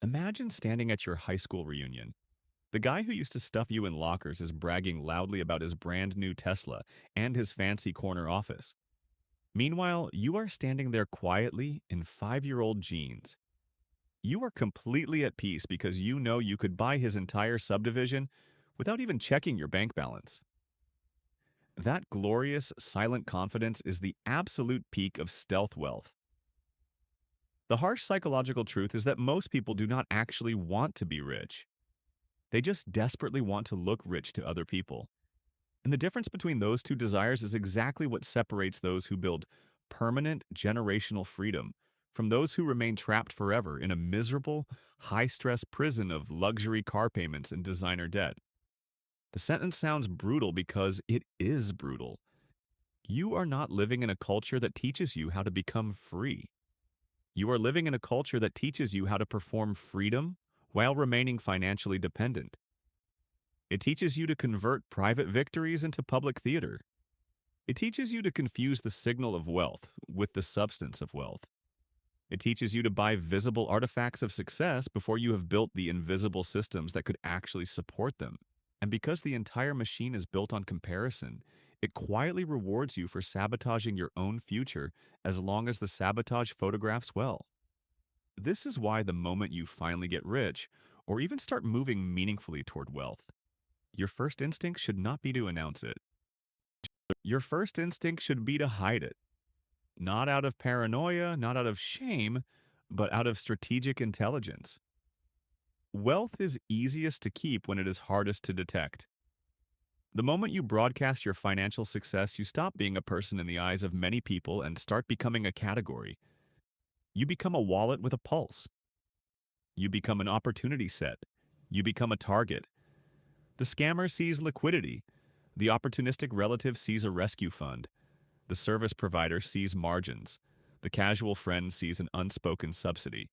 Imagine standing at your high school reunion. The guy who used to stuff you in lockers is bragging loudly about his brand new Tesla and his fancy corner office. Meanwhile, you are standing there quietly in 5-year-old jeans. You are completely at peace because you know you could buy his entire subdivision without even checking your bank balance. That glorious, silent confidence is the absolute peak of stealth wealth. The harsh psychological truth is that most people do not actually want to be rich. They just desperately want to look rich to other people. And the difference between those two desires is exactly what separates those who build permanent generational freedom from those who remain trapped forever in a miserable, high-stress prison of luxury car payments and designer debt. The sentence sounds brutal because it is brutal. You are not living in a culture that teaches you how to become free. You are living in a culture that teaches you how to perform freedom while remaining financially dependent. It teaches you to convert private victories into public theater. It teaches you to confuse the signal of wealth with the substance of wealth. It teaches you to buy visible artifacts of success before you have built the invisible systems that could actually support them. And because the entire machine is built on comparison, it quietly rewards you for sabotaging your own future as long as the sabotage photographs well. This is why the moment you finally get rich, or even start moving meaningfully toward wealth, your first instinct should not be to announce it. Your first instinct should be to hide it. Not out of paranoia, not out of shame, but out of strategic intelligence. Wealth is easiest to keep when it is hardest to detect. The moment you broadcast your financial success, you stop being a person in the eyes of many people and start becoming a category. You become a wallet with a pulse. You become an opportunity set. You become a target. The scammer sees liquidity. The opportunistic relative sees a rescue fund. The service provider sees margins. The casual friend sees an unspoken subsidy.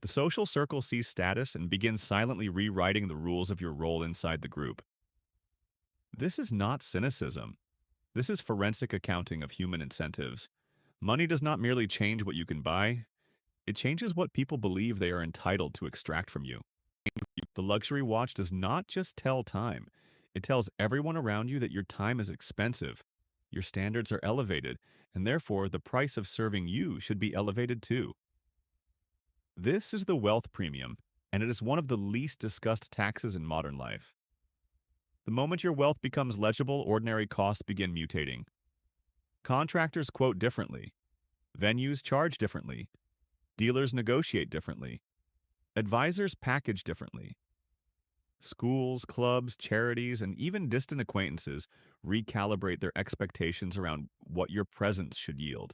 The social circle sees status and begins silently rewriting the rules of your role inside the group. This is not cynicism. This is forensic accounting of human incentives. Money does not merely change what you can buy, it changes what people believe they are entitled to extract from you. The luxury watch does not just tell time, it tells everyone around you that your time is expensive, your standards are elevated, and therefore the price of serving you should be elevated too. This is the wealth premium, and it is one of the least discussed taxes in modern life. The moment your wealth becomes legible, ordinary costs begin mutating. Contractors quote differently. Venues charge differently. Dealers negotiate differently. Advisors package differently. Schools, clubs, charities, and even distant acquaintances recalibrate their expectations around what your presence should yield.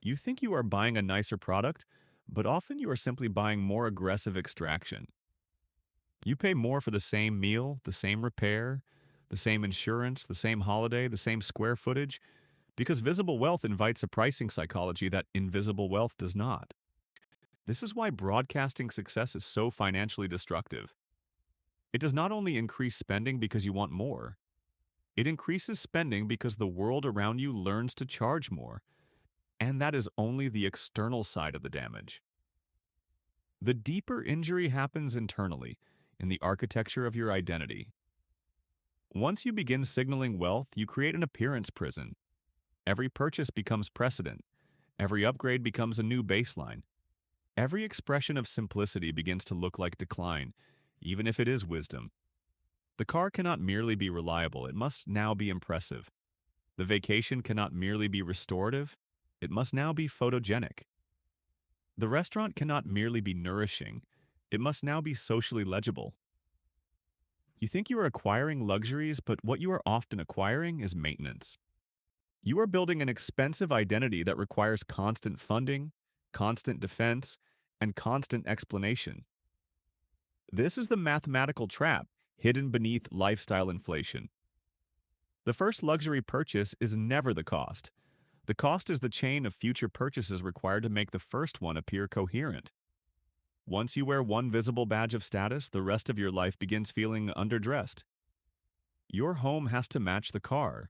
You think you are buying a nicer product, but often you are simply buying more aggressive extraction. You pay more for the same meal, the same repair, the same insurance, the same holiday, the same square footage, because visible wealth invites a pricing psychology that invisible wealth does not. This is why broadcasting success is so financially destructive. It does not only increase spending because you want more, it increases spending because the world around you learns to charge more, and that is only the external side of the damage. The deeper injury happens internally, in the architecture of your identity. Once you begin signaling wealth, you create an appearance prison. Every purchase becomes precedent. Every upgrade becomes a new baseline. Every expression of simplicity begins to look like decline, even if it is wisdom. The car cannot merely be reliable, it must now be impressive. The vacation cannot merely be restorative, it must now be photogenic. The restaurant cannot merely be nourishing, it must now be socially legible. You think you are acquiring luxuries, but what you are often acquiring is maintenance. You are building an expensive identity that requires constant funding, constant defense, and constant explanation. This is the mathematical trap hidden beneath lifestyle inflation. The first luxury purchase is never the cost. The cost is the chain of future purchases required to make the first one appear coherent. Once you wear one visible badge of status, the rest of your life begins feeling underdressed. Your home has to match the car.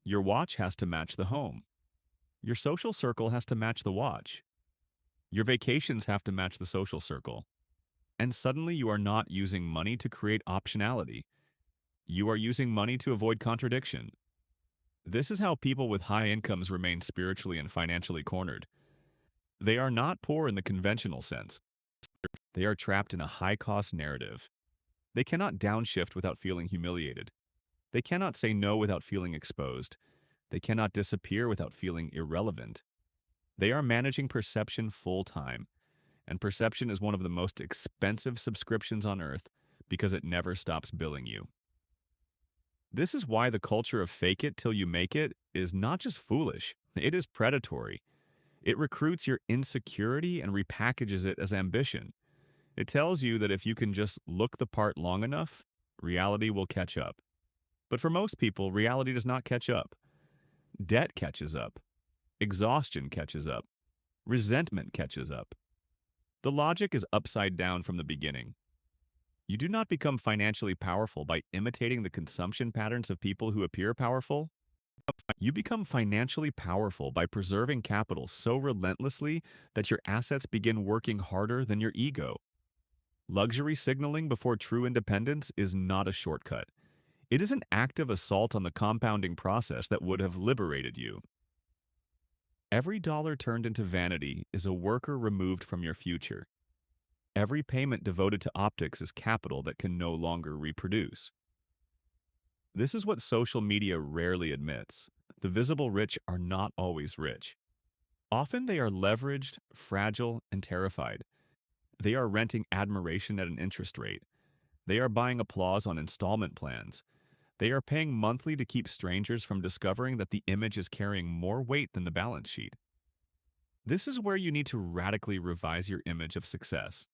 Your watch has to match the home. Your social circle has to match the watch. Your vacations have to match the social circle. And suddenly you are not using money to create optionality. You are using money to avoid contradiction. This is how people with high incomes remain spiritually and financially cornered. They are not poor in the conventional sense. They are trapped in a high-cost narrative. They cannot downshift without feeling humiliated. They cannot say no without feeling exposed. They cannot disappear without feeling irrelevant. They are managing perception full-time, and perception is one of the most expensive subscriptions on earth because it never stops billing you. This is why the culture of fake it till you make it is not just foolish, it is predatory. It recruits your insecurity and repackages it as ambition. It tells you that if you can just look the part long enough, reality will catch up. But for most people, reality does not catch up. Debt catches up. Exhaustion catches up. Resentment catches up. The logic is upside down from the beginning. You do not become financially powerful by imitating the consumption patterns of people who appear powerful. You become financially powerful by preserving capital so relentlessly that your assets begin working harder than your ego. Luxury signaling before true independence is not a shortcut. It is an active assault on the compounding process that would have liberated you. Every dollar turned into vanity is a worker removed from your future. Every payment devoted to optics is capital that can no longer reproduce. This is what social media rarely admits. The visible rich are not always rich. Often they are leveraged, fragile, and terrified. They are renting admiration at an interest rate. They are buying applause on installment plans. They are paying monthly to keep strangers from discovering that the image is carrying more weight than the balance sheet. This is where you need to radically revise your image of success.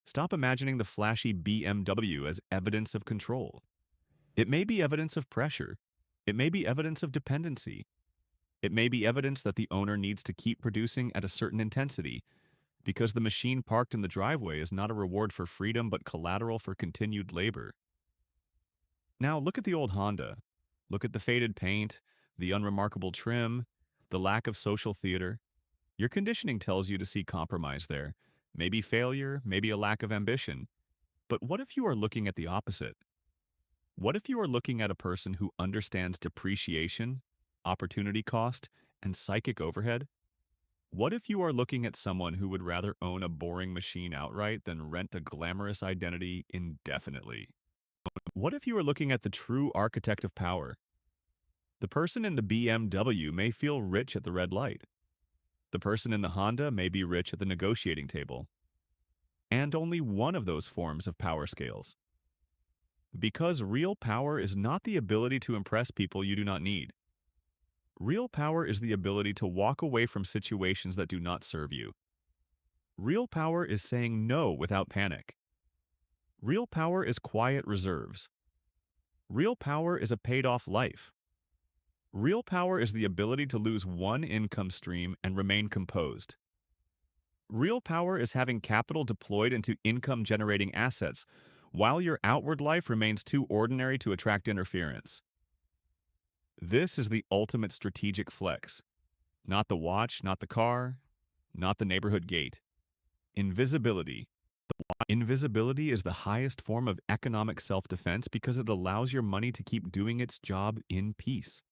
Stop imagining the flashy BMW as evidence of control. It may be evidence of pressure. It may be evidence of dependency. It may be evidence that the owner needs to keep producing at a certain intensity because the machine parked in the driveway is not a reward for freedom but collateral for continued labor. Now look at the old Honda. Look at the faded paint, the unremarkable trim, the lack of social theater. Your conditioning tells you to see compromise there. Maybe failure, maybe a lack of ambition. But what if you are looking at the opposite? What if you are looking at a person who understands depreciation, opportunity cost, and psychic overhead? What if you are looking at someone who would rather own a boring machine outright than rent a glamorous identity indefinitely? What if you are looking at the true architect of power? The person in the BMW may feel rich at the red light. The person in the Honda may be rich at the negotiating table. And only one of those forms of power scales. Because real power is not the ability to impress people you do not need. Real power is the ability to walk away from situations that do not serve you. Real power is saying no without panic. Real power is quiet reserves. Real power is a paid-off life. Real power is the ability to lose one income stream and remain composed. Real power is having capital deployed into income-generating assets while your outward life remains too ordinary to attract interference. This is the ultimate strategic flex. Not the watch, not the car, not the neighborhood gate. Invisibility. Invisibility is the highest form of economic self-defense because it allows your money to keep doing its job in peace.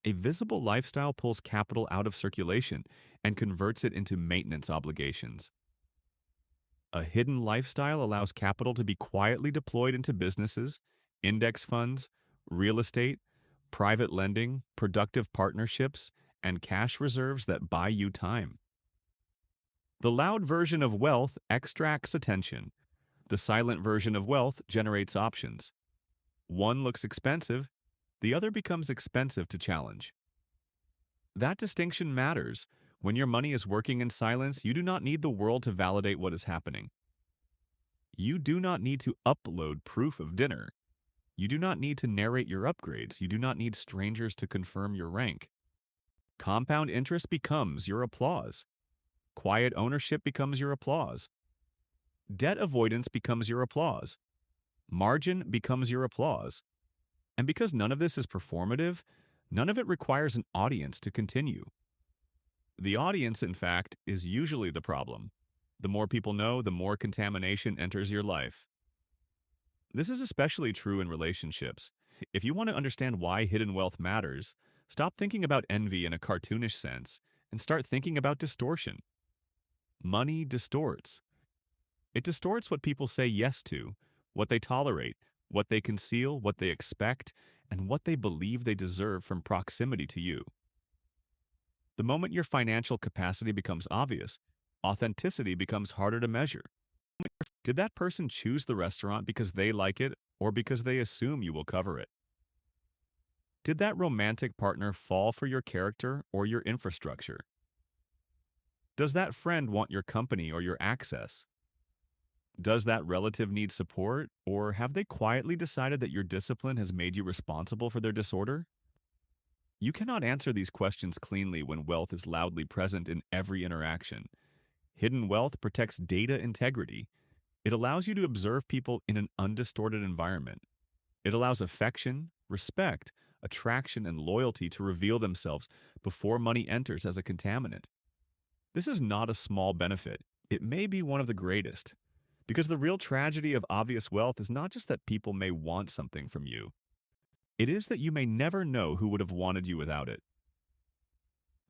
A visible lifestyle pulls capital out of circulation and converts it into maintenance obligations. A hidden lifestyle allows capital to be quietly deployed into businesses, index funds, real estate, private lending, productive partnerships, and cash reserves that buy you time. The loud version of wealth extracts attention. The silent version of wealth generates options. One looks expensive, the other becomes expensive to challenge. That distinction matters. When your money is working in silence, you do not need the world to validate what is happening. You do not need to upload proof of dinner. You do not need to narrate your upgrades. You do not need strangers to confirm your rank. Compound interest becomes your applause. Quiet ownership becomes your applause. Debt avoidance becomes your applause. Margin becomes your applause. And because none of this is performative, none of it requires an audience to continue. The audience, in fact, is usually the problem. The more people know, the more contamination enters your life. This is especially true in relationships. If you want to understand why hidden wealth matters, stop thinking about envy in a cartoonish sense and start thinking about distortion. Money distorts. It distorts what people say yes to, what they tolerate, what they conceal, what they expect, and what they believe they deserve from proximity to you. The moment your financial capacity becomes obvious, authenticity becomes harder to measure. Did that person choose the restaurant because they like it or because they assume you will cover it? Did that romantic partner fall for your character or your infrastructure? Does that friend want your company or your access? Does that relative need support, or have they quietly decided that your discipline has made you responsible for their disorder? You cannot answer these questions cleanly when wealth is loudly present in every interaction. Hidden wealth protects data integrity. It allows you to observe people in an undistorted environment. It allows affection, respect, attraction, and loyalty to reveal themselves before money enters as a contaminant. This is not a small benefit. It may be one of the greatest. Because the real tragedy of obvious wealth is not just that people may want something from you, it is that you may never know who would have wanted you without it.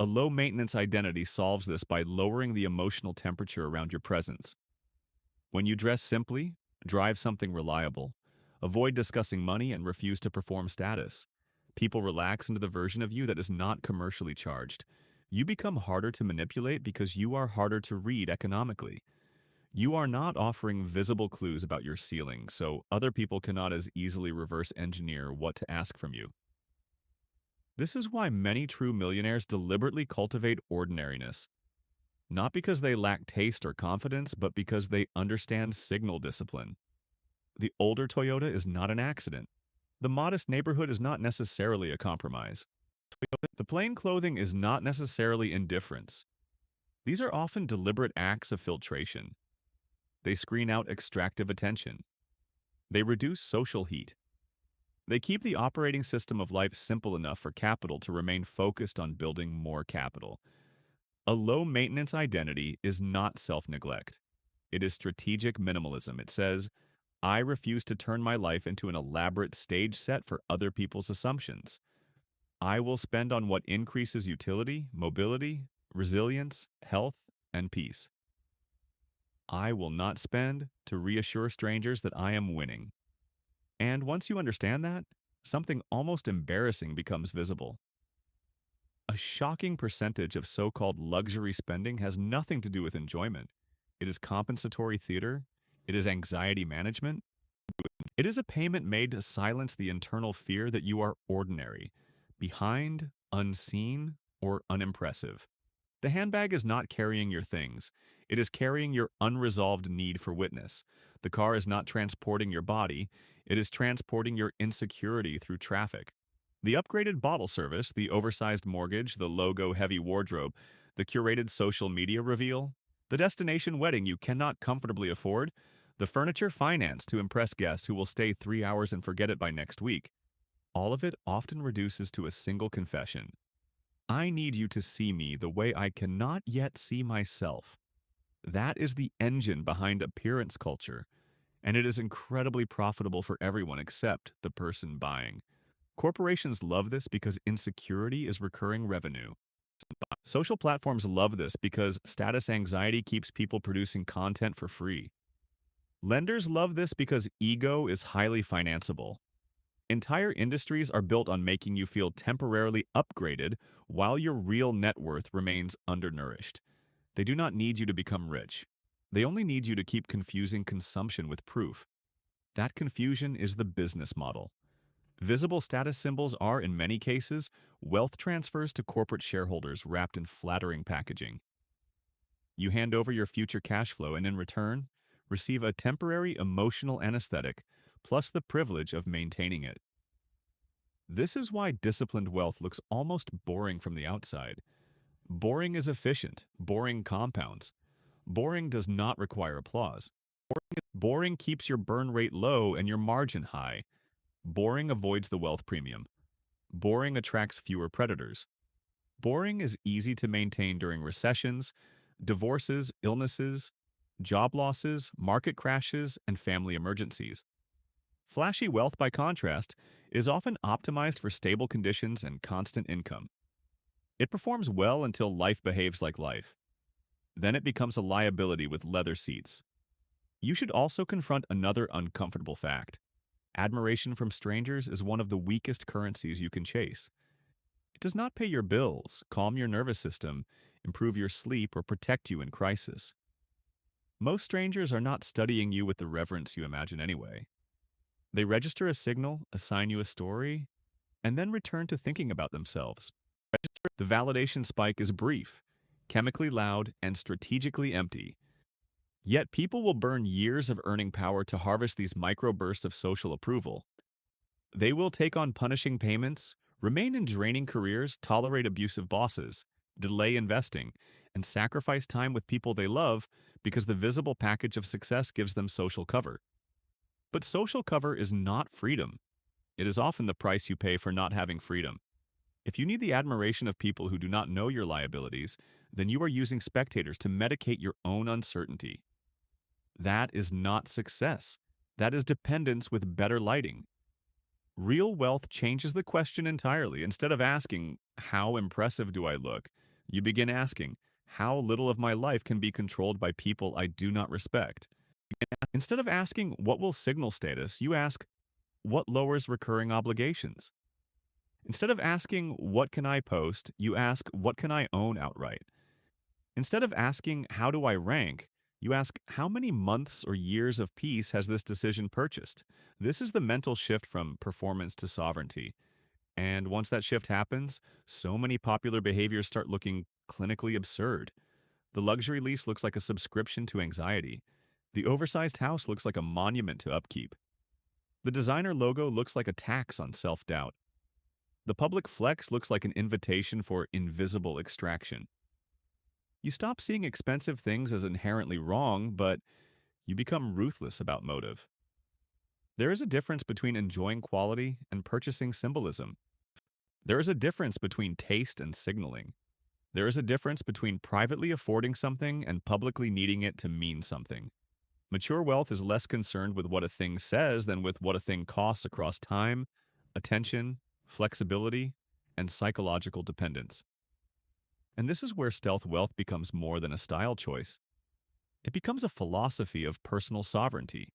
A low maintenance identity solves this by lowering the emotional temperature around your presence. When you dress simply, drive something reliable, avoid discussing money, and refuse to perform status, people relax into the version of you that is not commercially charged. You become harder to manipulate because you are harder to read economically. You are not offering visible clues about your ceiling, so other people cannot as easily reverse engineer what to ask from you. This is why many true millionaires deliberately cultivate ordinariness, not because they lack taste or confidence, but because they understand signal discipline. The older Toyota is not an accident. The modest neighborhood is not necessarily a compromise. The plain clothing is not necessarily indifference. These are often deliberate acts of filtration. They screen out extractive attention. They reduce social heat. They keep the operating system of life simple enough for capital to remain focused on building more capital. A low-maintenance identity is not self-neglect. It is strategic minimalism. It says, I refuse to turn my life into an elaborate stage set for other people's assumptions. I will spend on what increases utility, mobility, resilience, health, and peace. I will not spend to reassure strangers that I am winning. And once you understand that, something almost embarrassing becomes visible. A shocking percentage of so-called luxury spending has nothing to do with enjoyment. It is compensatory theater. It is anxiety management. It is a payment made to silence the internal fear that you are ordinary, behind, unseen, or unimpressive. The handbag is not carrying your things. It is carrying your unresolved need for witness. The car is not transporting your body. It is transporting your insecurity through traffic. The upgraded bottle service, the oversized mortgage, the logo-heavy wardrobe, the curated social media reveal, the destination wedding you cannot comfortably afford, the furniture financed to impress guests who will stay 3 hours and forget it by next week. All of it often reduces to a single confession. I need you to see me the way I cannot yet see myself. That is the engine behind appearance culture, and it is incredibly profitable for everyone except the person buying. Corporations love this because insecurity is recurring revenue. Social platforms love this because status anxiety keeps people producing content for free. Lenders love this because ego is highly financeable. Entire industries are built on making you feel temporarily upgraded while your real net worth remains undernourished. They do not need you to become rich. They only need you to keep confusing consumption with proof. That confusion is the business model. Visible status symbols are, in many cases, wealth transfers to corporate shareholders wrapped in flattering packaging. You hand over your future cash flow and in return, receive a temporary emotional anesthetic plus the privilege of maintaining it. This is why disciplined wealth looks almost boring from the outside. Boring is efficient. Boring compounds. Boring does not require applause. Boring keeps your burn rate low and your margin high. Boring avoids the wealth premium. Boring attracts fewer predators. Boring is easy to maintain during recessions, divorces, illnesses, job losses, market crashes, and family emergencies. Flashy wealth, by contrast, is often optimized for stable conditions and constant income. It performs well until life behaves like life. Then it becomes a liability with leather seats. You should also confront another uncomfortable fact. Admiration from strangers is one of the weakest currencies you can chase. It does not pay your bills, calm your nervous system, improve your sleep, or protect you in crisis. Most strangers are not studying you with the reverence you imagine anyway. They register a signal, assign you a story, and then return to thinking about themselves. The validation spike is brief, chemically loud, and strategically empty. Yet people will burn years of earning power to harvest these microbursts of social approval. They will take on punishing payments, remain in draining careers, tolerate abusive bosses, delay investing, and sacrifice time with people they love because the visible package of success gives them social cover. But social cover is not freedom. It is often the price you pay for not having freedom. If you need the admiration of people who do not know your liabilities, then you are using spectators to medicate your own uncertainty. That is not success. That is dependence with better lighting. Real wealth changes the question entirely. Instead of asking, how impressive do I look? You begin asking, how little of my life can be controlled by people I do not respect? Instead of asking, what will signal status, you ask, what lowers recurring obligations? Instead of asking, what can I post, you ask, what can I own outright? Instead of asking, how do I rank, you ask, how many months or years of peace has this decision purchased? This is the mental shift from performance to sovereignty. And once that shift happens, so many popular behaviors start looking clinically absurd. The luxury lease looks like a subscription to anxiety. The oversized house looks like a monument to upkeep. The designer logo looks like a tax on self-doubt. The public flex looks like an invitation for invisible extraction. You stop seeing expensive things as inherently wrong, but you become ruthless about motive. There is a difference between enjoying quality and purchasing symbolism. There is a difference between taste and signaling. There is a difference between privately affording something and publicly needing it to mean something. Mature wealth is less concerned with what a thing says than with what a thing costs across time, attention, flexibility, and psychological dependence. And this is where stealth wealth becomes more than a style choice. It becomes a philosophy of personal sovereignty.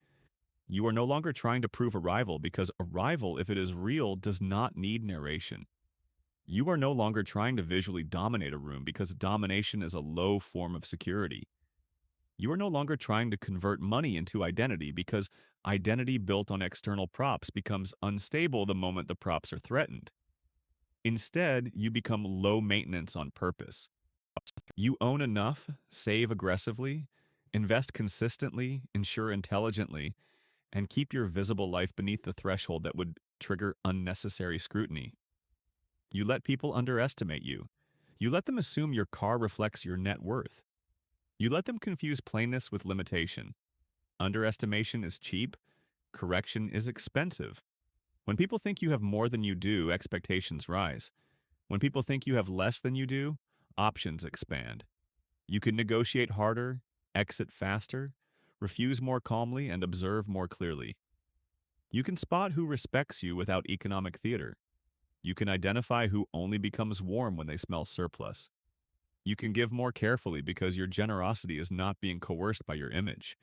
You are no longer trying to prove arrival because arrival, if it is real, does not need narration. You are no longer trying to visually dominate a room because domination is a low form of security. You are no longer trying to convert money into identity because identity built on external props becomes unstable the moment the props are threatened. Instead, you become low maintenance on purpose. You own enough, save aggressively, invest consistently, insure intelligently, and keep your visible life beneath the threshold that would trigger unnecessary scrutiny. You let people underestimate you. You let them assume your car reflects your net worth. You let them confuse plainness with limitation. Underestimation is cheap. Correction is expensive. When people think you have more than you do, expectations rise. When people think you have less than you do, options expand. You can negotiate harder, exit faster, refuse more calmly, and observe more clearly. You can spot who respects you without economic theater. You can identify who only becomes warm when they smell surplus. You can give more carefully because your generosity is not being coerced by your image.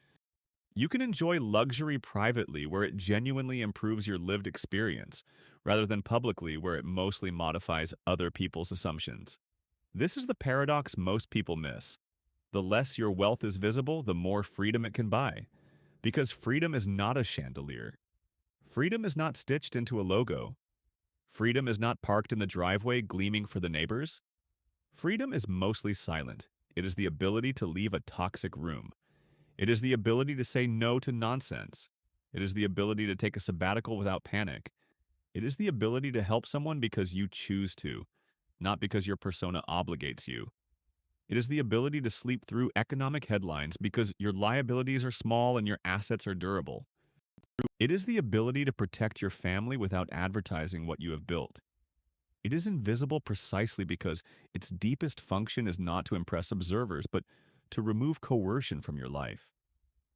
You can enjoy luxury privately where it genuinely improves your lived experience, rather than publicly where it mostly modifies other people's assumptions. This is the paradox most people miss. The less your wealth is visible, the more freedom it can buy. Because freedom is not a chandelier. Freedom is not stitched into a logo. Freedom is not parked in the driveway gleaming for the neighbors. Freedom is mostly silent. It is the ability to leave a toxic room. It is the ability to say no to nonsense. It is the ability to take a sabbatical without panic. It is the ability to help someone because you choose to, not because your persona obligates you. It is the ability to sleep through economic headlines because your liabilities are small and your assets are durable. It is the ability to protect your family without advertising what you have built. It is invisible precisely because its deepest function is not to impress observers, but to remove coercion from your life.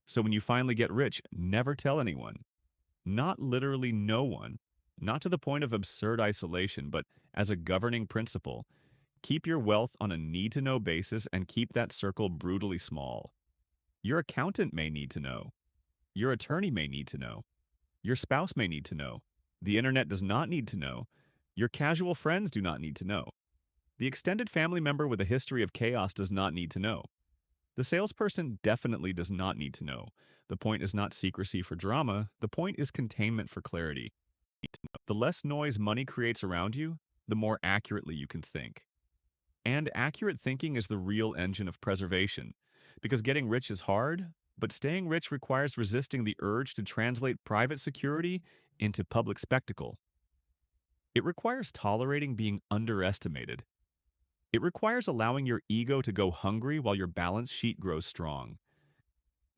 So when you finally get rich, never tell anyone. Not literally no one, not to the point of absurd isolation, but as a governing principle. Keep your wealth on a need to know basis and keep that circle brutally small. Your accountant may need to know. Your attorney may need to know. Your spouse may need to know. The internet does not need to know. Your casual friends do not need to know. The extended family member with a history of chaos does not need to know. The salesperson definitely does not need to know. The point is not secrecy for drama, the point is containment for clarity. The less noise money creates around you, the more accurately you can think. And accurate thinking is the real engine of preservation. Because getting rich is hard, but staying rich requires resisting the urge to translate private security into public spectacle. It requires tolerating being underestimated. It requires allowing your ego to go hungry while your balance sheet grows strong.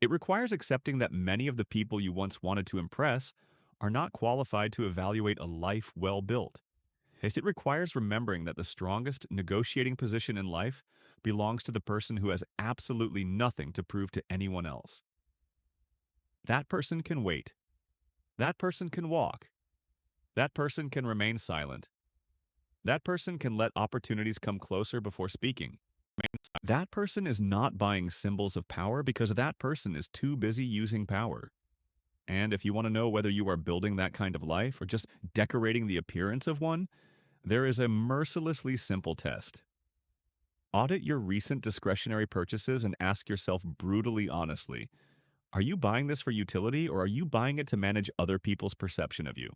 It requires accepting that many of the people you once wanted to impress are not qualified to evaluate a life well built. It requires remembering that the strongest negotiating position in life belongs to the person who has absolutely nothing to prove to anyone else. That person can wait. That person can walk. That person can remain silent. That person can let opportunities come closer before speaking. That person is not buying symbols of power because that person is too busy using power. And if you want to know whether you are building that kind of life or just decorating the appearance of one, there is a mercilessly simple test. Audit your recent discretionary purchases and ask yourself brutally honestly, are you buying this for utility or are you buying it to manage other people's perception of you?